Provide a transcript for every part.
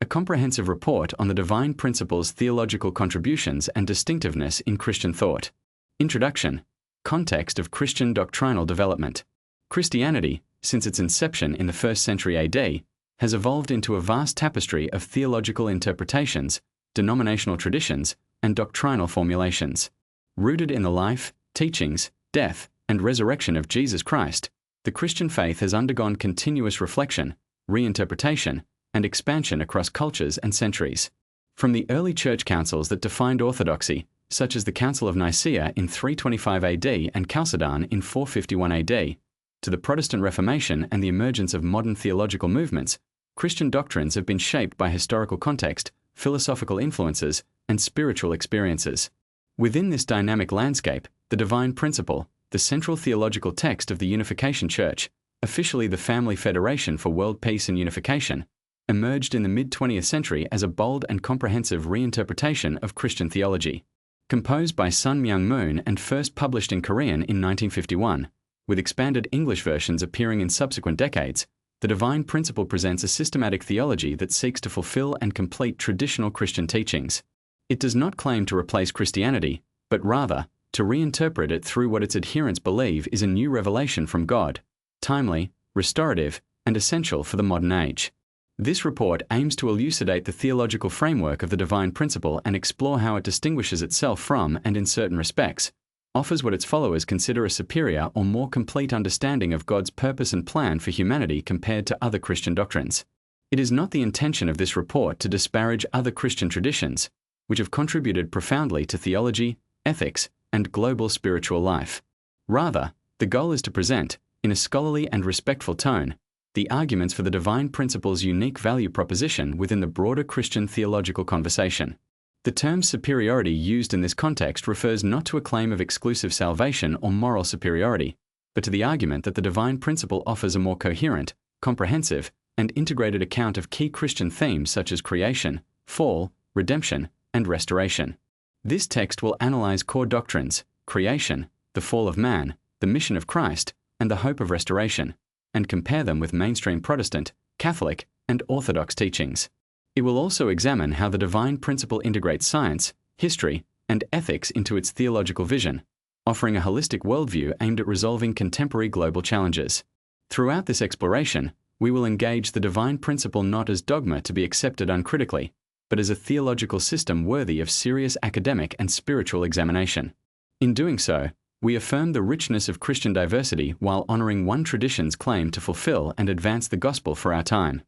a comprehensive report on the divine principle's theological contributions and distinctiveness in Christian thought. Introduction. Context of Christian doctrinal development. Christianity, since its inception in the 1st century AD, has evolved into a vast tapestry of theological interpretations, denominational traditions, and doctrinal formulations. Rooted in the life, teachings, death, and resurrection of Jesus Christ, the Christian faith has undergone continuous reflection, reinterpretation, and expansion across cultures and centuries. From the early church councils that defined orthodoxy, such as the Council of Nicaea in 325 AD and Chalcedon in 451 AD, to the Protestant Reformation and the emergence of modern theological movements, Christian doctrines have been shaped by historical context, philosophical influences, and spiritual experiences. Within this dynamic landscape, the divine principle, the central theological text of the Unification Church, officially the Family Federation for World Peace and Unification, emerged in the mid-20th century as a bold and comprehensive reinterpretation of Christian theology. Composed by Sun Myung Moon and first published in Korean in 1951, with expanded English versions appearing in subsequent decades, the divine principle presents a systematic theology that seeks to fulfill and complete traditional Christian teachings. It does not claim to replace Christianity, but rather, to reinterpret it through what its adherents believe is a new revelation from God, timely, restorative, and essential for the modern age. This report aims to elucidate the theological framework of the divine principle and explore how it distinguishes itself from and, in certain respects, offers what its followers consider a superior or more complete understanding of God's purpose and plan for humanity compared to other Christian doctrines. It is not the intention of this report to disparage other Christian traditions, which have contributed profoundly to theology, ethics, and global spiritual life. Rather, the goal is to present, in a scholarly and respectful tone, the arguments for the divine principle's unique value proposition within the broader Christian theological conversation. The term superiority used in this context refers not to a claim of exclusive salvation or moral superiority, but to the argument that the divine principle offers a more coherent, comprehensive, and integrated account of key Christian themes such as creation, fall, redemption, and restoration. This text will analyze core doctrines, creation, the fall of man, the mission of Christ, and the hope of restoration, and compare them with mainstream Protestant, Catholic, and Orthodox teachings. It will also examine how the divine principle integrates science, history, and ethics into its theological vision, offering a holistic worldview aimed at resolving contemporary global challenges. Throughout this exploration, we will engage the divine principle not as dogma to be accepted uncritically, but as a theological system worthy of serious academic and spiritual examination. In doing so, we affirm the richness of Christian diversity while honoring one tradition's claim to fulfill and advance the gospel for our time.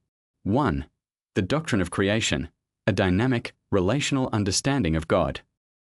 1. The doctrine of creation, a dynamic, relational understanding of God.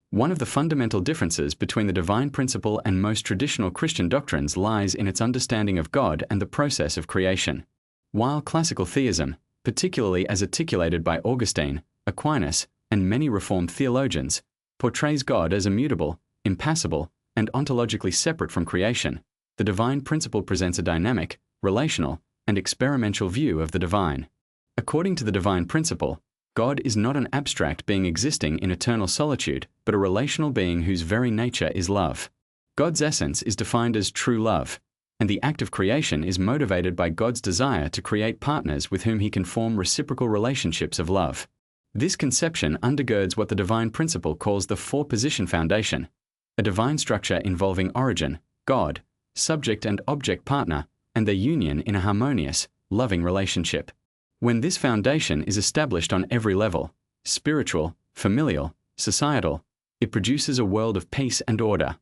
One of the fundamental differences between the divine principle and most traditional Christian doctrines lies in its understanding of God and the process of creation. While classical theism, particularly as articulated by Augustine, Aquinas, and many Reformed theologians, portrays God as immutable, impassible, and ontologically separate from creation, the divine principle presents a dynamic, relational, and experiential view of the divine. According to the divine principle, God is not an abstract being existing in eternal solitude, but a relational being whose very nature is love. God's essence is defined as true love, and the act of creation is motivated by God's desire to create partners with whom he can form reciprocal relationships of love. This conception undergirds what the divine principle calls the four-position foundation, a divine structure involving origin, God, subject and object partner, and their union in a harmonious, loving relationship. When this foundation is established on every level, spiritual, familial, societal, it produces a world of peace and order.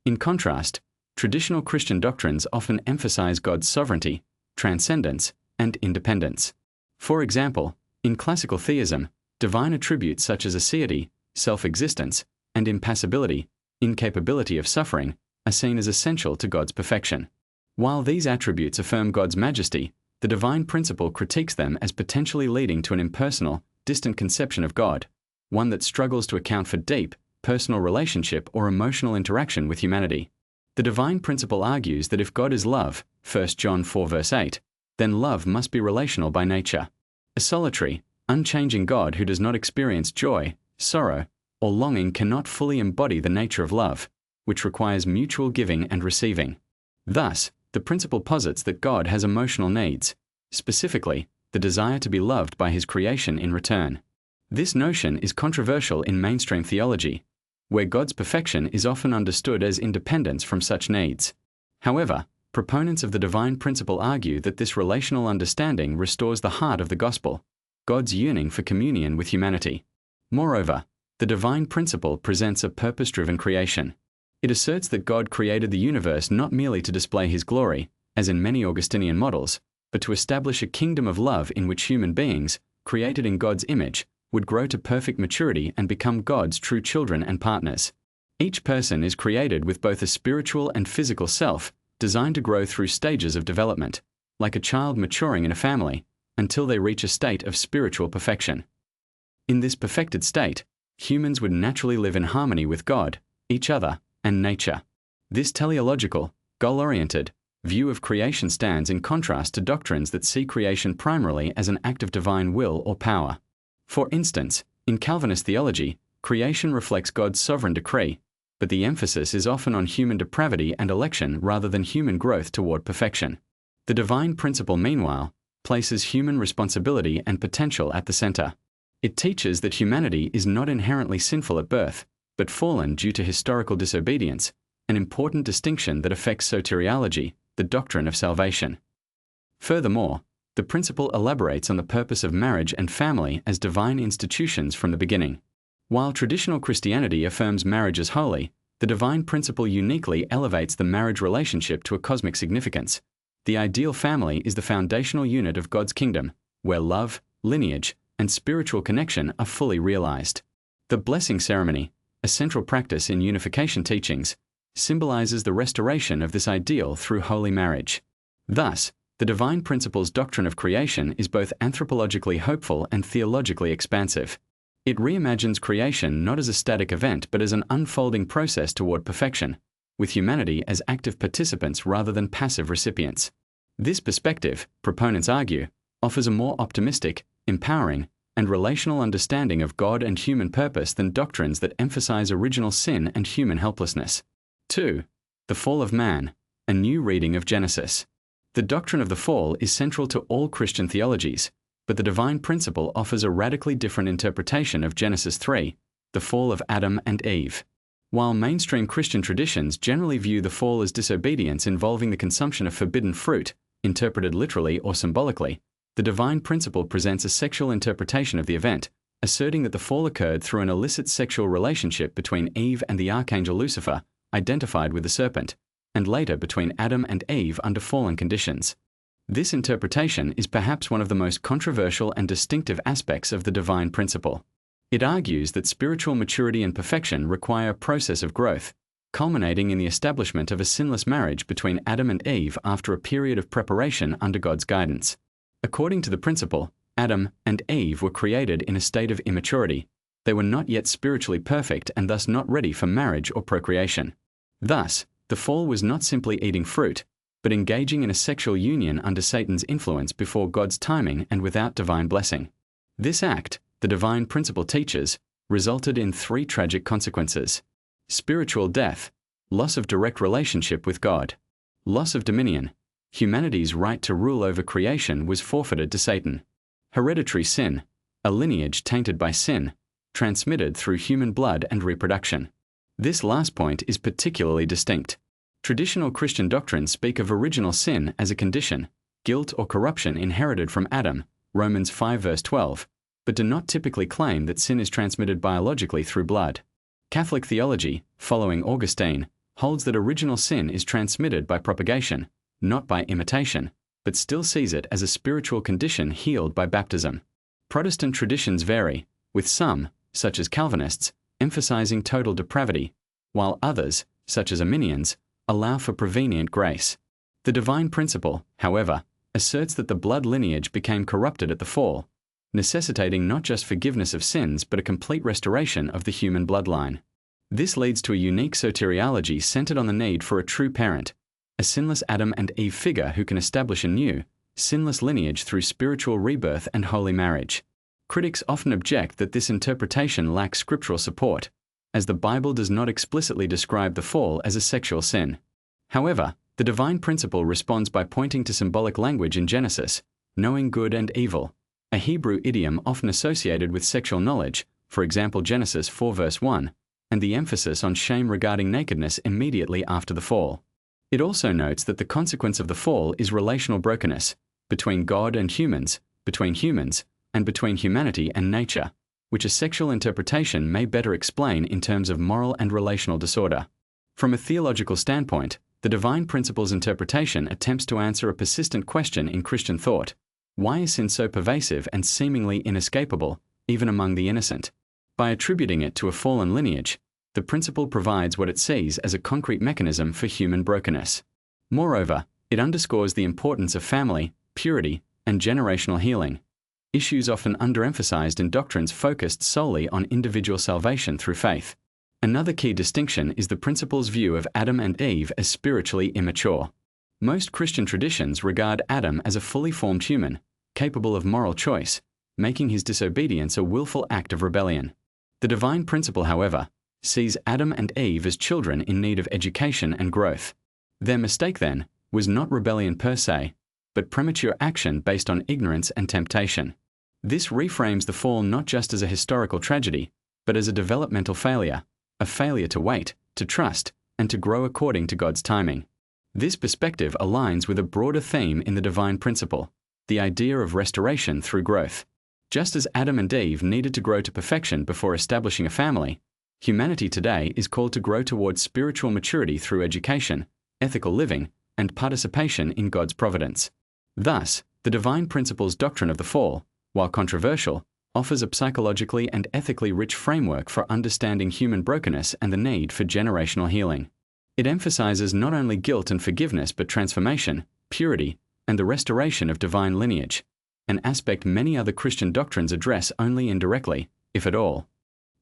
In contrast, traditional Christian doctrines often emphasize God's sovereignty, transcendence, and independence. For example, in classical theism, divine attributes such as aseity, self-existence, and impassibility, incapability of suffering, are seen as essential to God's perfection. While these attributes affirm God's majesty, the divine principle critiques them as potentially leading to an impersonal, distant conception of God, one that struggles to account for deep, personal relationship or emotional interaction with humanity. The divine principle argues that if God is love, 1 John 4 verse 8, then love must be relational by nature. A solitary, unchanging God who does not experience joy, sorrow, or longing cannot fully embody the nature of love, which requires mutual giving and receiving. Thus, the principle posits that God has emotional needs, specifically, the desire to be loved by his creation in return. This notion is controversial in mainstream theology, where God's perfection is often understood as independence from such needs. However, proponents of the divine principle argue that this relational understanding restores the heart of the gospel, God's yearning for communion with humanity. Moreover, the divine principle presents a purpose-driven creation. It asserts that God created the universe not merely to display his glory, as in many Augustinian models, but to establish a kingdom of love in which human beings, created in God's image, would grow to perfect maturity and become God's true children and partners. Each person is created with both a spiritual and physical self, designed to grow through stages of development, like a child maturing in a family, until they reach a state of spiritual perfection. In this perfected state, humans would naturally live in harmony with God, each other, and nature. This teleological, goal-oriented view of creation stands in contrast to doctrines that see creation primarily as an act of divine will or power. For instance, in Calvinist theology, creation reflects God's sovereign decree, but the emphasis is often on human depravity and election rather than human growth toward perfection. The divine principle, meanwhile, places human responsibility and potential at the center. It teaches that humanity is not inherently sinful at birth, but fallen due to historical disobedience, an important distinction that affects soteriology, the doctrine of salvation. Furthermore, the principle elaborates on the purpose of marriage and family as divine institutions from the beginning. While traditional Christianity affirms marriage as holy, the divine principle uniquely elevates the marriage relationship to a cosmic significance. The ideal family is the foundational unit of God's kingdom, where love, lineage, and spiritual connection are fully realized. The blessing ceremony, a central practice in unification teachings, symbolizes the restoration of this ideal through holy marriage. Thus, the divine principle's doctrine of creation is both anthropologically hopeful and theologically expansive. It reimagines creation not as a static event but as an unfolding process toward perfection, with humanity as active participants rather than passive recipients. This perspective, proponents argue, offers a more optimistic, empowering, and relational understanding of God and human purpose than doctrines that emphasize original sin and human helplessness. 2. The fall of man, a new reading of Genesis. The doctrine of the fall is central to all Christian theologies, but the divine principle offers a radically different interpretation of Genesis 3, the fall of Adam and Eve. While mainstream Christian traditions generally view the fall as disobedience involving the consumption of forbidden fruit, interpreted literally or symbolically, the divine principle presents a sexual interpretation of the event, asserting that the fall occurred through an illicit sexual relationship between Eve and the archangel Lucifer, identified with the serpent, and later between Adam and Eve under fallen conditions. This interpretation is perhaps one of the most controversial and distinctive aspects of the divine principle. It argues that spiritual maturity and perfection require a process of growth, culminating in the establishment of a sinless marriage between Adam and Eve after a period of preparation under God's guidance. According to the principle, Adam and Eve were created in a state of immaturity. They were not yet spiritually perfect and thus not ready for marriage or procreation. Thus, the fall was not simply eating fruit, but engaging in a sexual union under Satan's influence before God's timing and without divine blessing. This act, the divine principle teaches, resulted in 3 tragic consequences: spiritual death, loss of direct relationship with God, loss of dominion. Humanity's right to rule over creation was forfeited to Satan. Hereditary sin, a lineage tainted by sin, transmitted through human blood and reproduction. This last point is particularly distinct. Traditional Christian doctrines speak of original sin as a condition, guilt or corruption inherited from Adam, Romans 5 verse 12, but do not typically claim that sin is transmitted biologically through blood. Catholic theology, following Augustine, holds that original sin is transmitted by propagation, not by imitation, but still sees it as a spiritual condition healed by baptism. Protestant traditions vary, with some, such as Calvinists, emphasizing total depravity, while others, such as Arminians, allow for prevenient grace. The divine principle, however, asserts that the blood lineage became corrupted at the fall, necessitating not just forgiveness of sins but a complete restoration of the human bloodline. This leads to a unique soteriology centered on the need for a true parent, a sinless Adam and Eve figure who can establish a new, sinless lineage through spiritual rebirth and holy marriage. Critics often object that this interpretation lacks scriptural support, as the Bible does not explicitly describe the fall as a sexual sin. However, the divine principle responds by pointing to symbolic language in Genesis, knowing good and evil, a Hebrew idiom often associated with sexual knowledge, for example Genesis 4 verse 1, and the emphasis on shame regarding nakedness immediately after the fall. It also notes that the consequence of the fall is relational brokenness, between God and humans, and between humanity and nature, which a sexual interpretation may better explain in terms of moral and relational disorder. From a theological standpoint, the divine principles interpretation attempts to answer a persistent question in Christian thought: why is sin so pervasive and seemingly inescapable, even among the innocent? By attributing it to a fallen lineage, the principle provides what it sees as a concrete mechanism for human brokenness. Moreover, it underscores the importance of family, purity, and generational healing, issues often underemphasized in doctrines focused solely on individual salvation through faith. Another key distinction is the principle's view of Adam and Eve as spiritually immature. Most Christian traditions regard Adam as a fully formed human, capable of moral choice, making his disobedience a willful act of rebellion. The divine principle, however, sees Adam and Eve as children in need of education and growth. Their mistake, then, was not rebellion per se, but premature action based on ignorance and temptation. This reframes the fall not just as a historical tragedy, but as a developmental failure, a failure to wait, to trust, and to grow according to God's timing. This perspective aligns with a broader theme in the divine principle, the idea of restoration through growth. Just as Adam and Eve needed to grow to perfection before establishing a family, humanity today is called to grow towards spiritual maturity through education, ethical living, and participation in God's providence. Thus, the divine principle's doctrine of the fall, while controversial, offers a psychologically and ethically rich framework for understanding human brokenness and the need for generational healing. It emphasizes not only guilt and forgiveness but transformation, purity, and the restoration of divine lineage, an aspect many other Christian doctrines address only indirectly, if at all.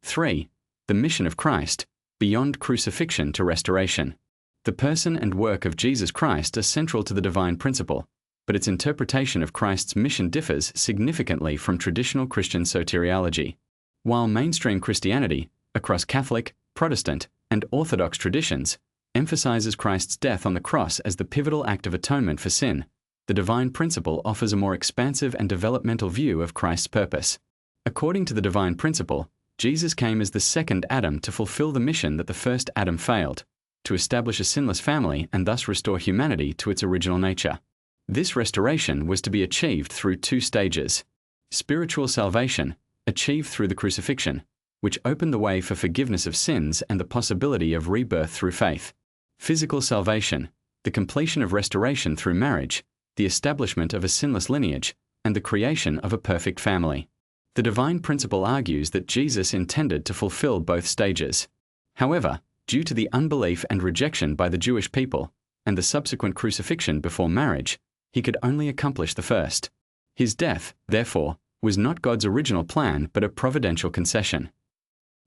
3. The mission of Christ, beyond crucifixion to restoration. The person and work of Jesus Christ are central to the divine principle, but its interpretation of Christ's mission differs significantly from traditional Christian soteriology. While mainstream Christianity, across Catholic, Protestant, and Orthodox traditions, emphasizes Christ's death on the cross as the pivotal act of atonement for sin, the divine principle offers a more expansive and developmental view of Christ's purpose. According to the divine principle, Jesus came as the second Adam to fulfill the mission that the first Adam failed, to establish a sinless family and thus restore humanity to its original nature. This restoration was to be achieved through two stages: spiritual salvation, achieved through the crucifixion, which opened the way for forgiveness of sins and the possibility of rebirth through faith; physical salvation, the completion of restoration through marriage, the establishment of a sinless lineage, and the creation of a perfect family. The divine principle argues that Jesus intended to fulfill both stages. However, due to the unbelief and rejection by the Jewish people, and the subsequent crucifixion before marriage, he could only accomplish the first. His death, therefore, was not God's original plan but a providential concession.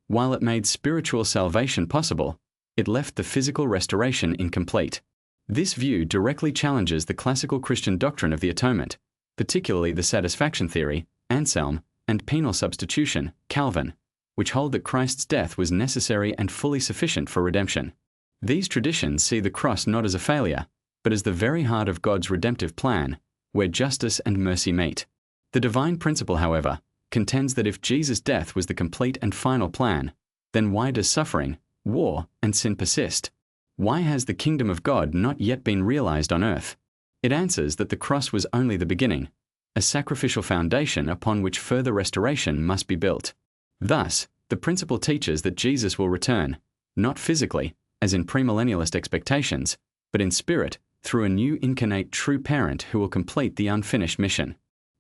While it made spiritual salvation possible, it left the physical restoration incomplete. This view directly challenges the classical Christian doctrine of the atonement, particularly the satisfaction theory, Anselm, and penal substitution, Calvin, which hold that Christ's death was necessary and fully sufficient for redemption. These traditions see the cross not as a failure, but as the very heart of God's redemptive plan, where justice and mercy meet. The divine principle, however, contends that if Jesus' death was the complete and final plan, then why does suffering, war, and sin persist? Why has the kingdom of God not yet been realized on earth? It answers that the cross was only the beginning, a sacrificial foundation upon which further restoration must be built. Thus, the principle teaches that Jesus will return, not physically, as in premillennialist expectations, but in spirit, through a new incarnate true parent who will complete the unfinished mission.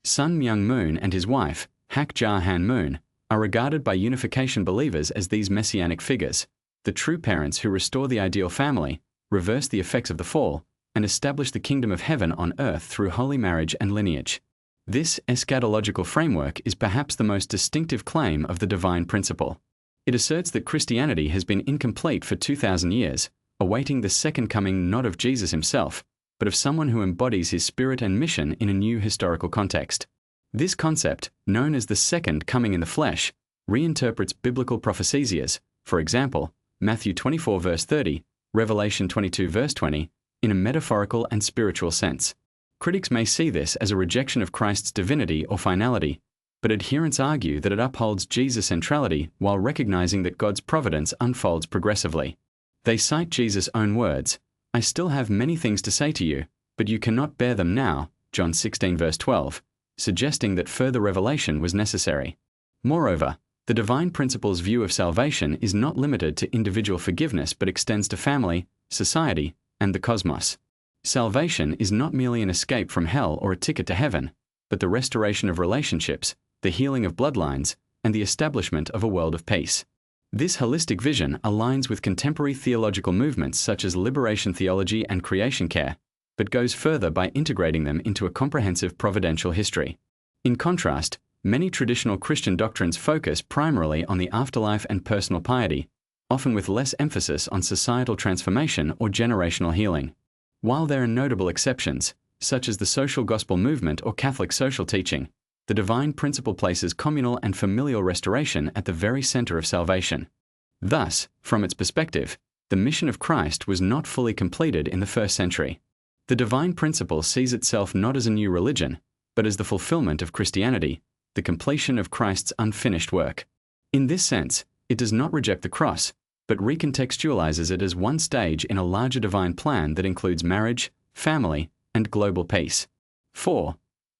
Sun Myung Moon and his wife, Hak Ja Han Moon, are regarded by unification believers as these messianic figures, the true parents who restore the ideal family, reverse the effects of the fall, and establish the kingdom of heaven on earth through holy marriage and lineage. This eschatological framework is perhaps the most distinctive claim of the divine principle. It asserts that Christianity has been incomplete for 2,000 years, awaiting the second coming not of Jesus himself, but of someone who embodies his spirit and mission in a new historical context. This concept, known as the second coming in the flesh, reinterprets biblical prophesias, for example, Matthew 24 verse 30, Revelation 22 verse 20, in a metaphorical and spiritual sense. Critics may see this as a rejection of Christ's divinity or finality, but adherents argue that it upholds Jesus' centrality while recognizing that God's providence unfolds progressively. They cite Jesus' own words, "I still have many things to say to you, but you cannot bear them now," John 16 verse 12, suggesting that further revelation was necessary. Moreover, the divine principle's view of salvation is not limited to individual forgiveness but extends to family, society, and the cosmos. Salvation is not merely an escape from hell or a ticket to heaven, but the restoration of relationships, the healing of bloodlines, and the establishment of a world of peace. This holistic vision aligns with contemporary theological movements such as liberation theology and creation care, but goes further by integrating them into a comprehensive providential history. In contrast, many traditional Christian doctrines focus primarily on the afterlife and personal piety, often with less emphasis on societal transformation or generational healing. While there are notable exceptions, such as the social gospel movement or Catholic social teaching, the divine principle places communal and familial restoration at the very center of salvation. Thus, from its perspective, the mission of Christ was not fully completed in the first century. The divine principle sees itself not as a new religion, but as the fulfillment of Christianity, the completion of Christ's unfinished work. In this sense, it does not reject the cross, but recontextualizes it as one stage in a larger divine plan that includes marriage, family, and global peace. 4.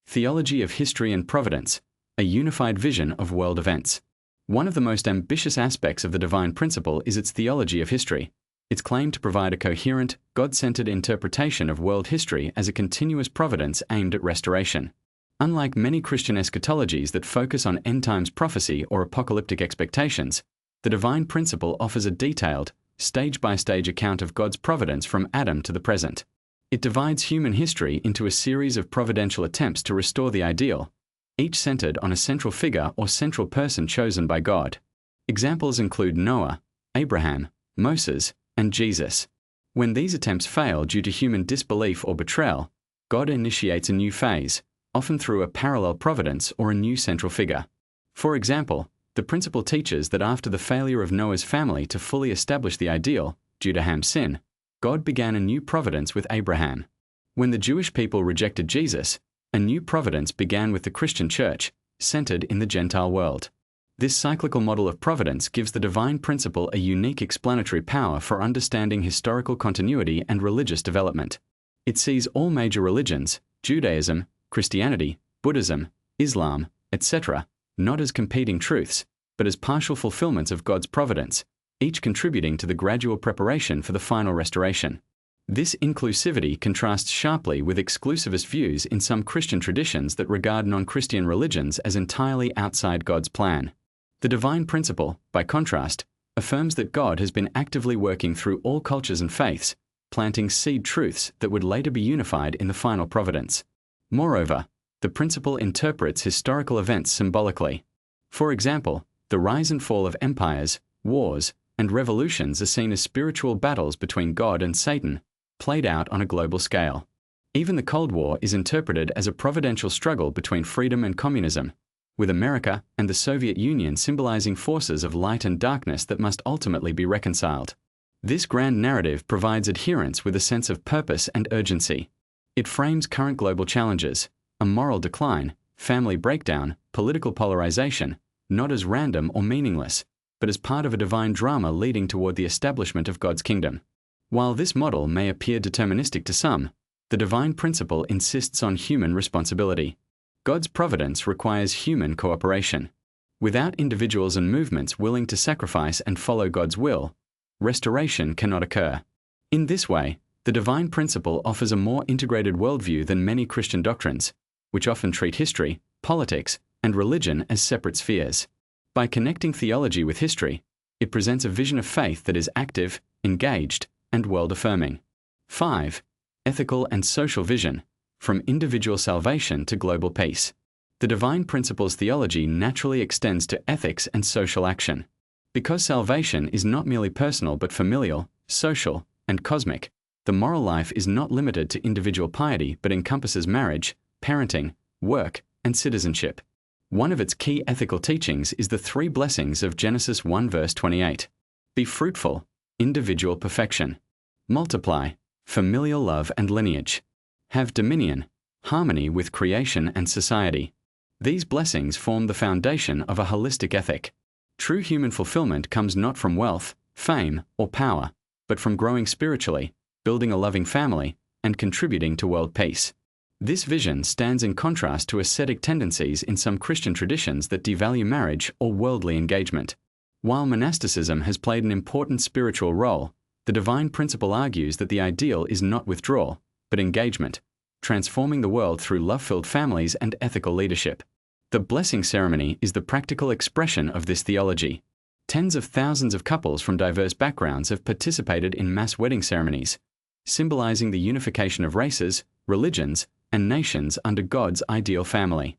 Theology of history and providence, a unified vision of world events. One of the most ambitious aspects of the divine principle is its theology of history. Its claim to provide a coherent, God-centered interpretation of world history as a continuous providence aimed at restoration. Unlike many Christian eschatologies that focus on end-times prophecy or apocalyptic expectations, the divine principle offers a detailed, stage-by-stage account of God's providence from Adam to the present. It divides human history into a series of providential attempts to restore the ideal, each centered on a central figure or central person chosen by God. Examples include Noah, Abraham, Moses, and Jesus. When these attempts fail due to human disbelief or betrayal, God initiates a new phase, often through a parallel providence or a new central figure. For example, the principle teaches that after the failure of Noah's family to fully establish the ideal, due to Ham's sin, God began a new providence with Abraham. When the Jewish people rejected Jesus, a new providence began with the Christian church, centered in the Gentile world. This cyclical model of providence gives the divine principle a unique explanatory power for understanding historical continuity and religious development. It sees all major religions, Judaism, Christianity, Buddhism, Islam, etc., not as competing truths, but as partial fulfillments of God's providence, each contributing to the gradual preparation for the final restoration. This inclusivity contrasts sharply with exclusivist views in some Christian traditions that regard non-Christian religions as entirely outside God's plan. The divine principle, by contrast, affirms that God has been actively working through all cultures and faiths, planting seed truths that would later be unified in the final providence. Moreover, the principle interprets historical events symbolically. For example, the rise and fall of empires, wars, and revolutions are seen as spiritual battles between God and Satan, played out on a global scale. Even the Cold War is interpreted as a providential struggle between freedom and communism, with America and the Soviet Union symbolizing forces of light and darkness that must ultimately be reconciled. This grand narrative provides adherents with a sense of purpose and urgency. It frames current global challenges, a moral decline, family breakdown, political polarization, not as random or meaningless, but as part of a divine drama leading toward the establishment of God's kingdom. While this model may appear deterministic to some, the divine principle insists on human responsibility. God's providence requires human cooperation. Without individuals and movements willing to sacrifice and follow God's will, restoration cannot occur. In this way, the divine principle offers a more integrated worldview than many Christian doctrines, which often treat history, politics, and religion as separate spheres. By connecting theology with history, it presents a vision of faith that is active, engaged, and world-affirming. 5. Ethical and social vision, from individual salvation to global peace. The divine principle's theology naturally extends to ethics and social action. Because salvation is not merely personal but familial, social, and cosmic, the moral life is not limited to individual piety but encompasses marriage, parenting, work, and citizenship. One of its key ethical teachings is the three blessings of Genesis 1 verse 28. Be fruitful, individual perfection. Multiply, familial love and lineage. Have dominion, harmony with creation and society. These blessings form the foundation of a holistic ethic. True human fulfillment comes not from wealth, fame, or power, but from growing spiritually, building a loving family, and contributing to world peace. This vision stands in contrast to ascetic tendencies in some Christian traditions that devalue marriage or worldly engagement. While monasticism has played an important spiritual role, the divine principle argues that the ideal is not withdrawal, but engagement, transforming the world through love-filled families and ethical leadership. The blessing ceremony is the practical expression of this theology. Tens of thousands of couples from diverse backgrounds have participated in mass wedding ceremonies, symbolizing the unification of races, religions, and nations under God's ideal family.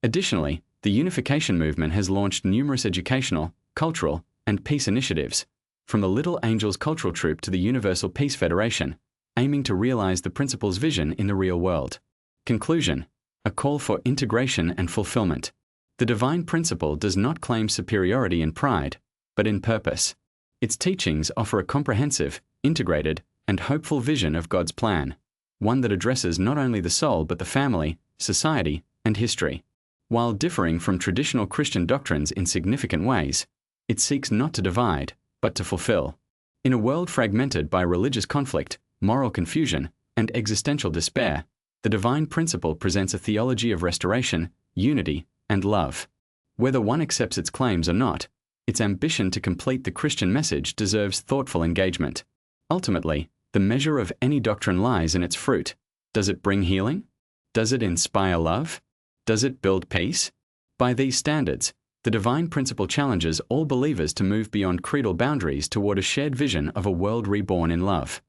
Additionally, the unification movement has launched numerous educational, cultural, and peace initiatives, from the Little Angels Cultural Troupe to the Universal Peace Federation, aiming to realize the principle's vision in the real world. Conclusion: a call for integration and fulfillment. The divine principle does not claim superiority in pride, but in purpose. Its teachings offer a comprehensive, integrated, and hopeful vision of God's plan, one that addresses not only the soul but the family, society, and history. While differing from traditional Christian doctrines in significant ways, it seeks not to divide, but to fulfill. In a world fragmented by religious conflict, moral confusion, and existential despair, the divine principle presents a theology of restoration, unity, and love. Whether one accepts its claims or not, its ambition to complete the Christian message deserves thoughtful engagement. Ultimately, the measure of any doctrine lies in its fruit. Does it bring healing? Does it inspire love? Does it build peace? By these standards, the divine principle challenges all believers to move beyond creedal boundaries toward a shared vision of a world reborn in love.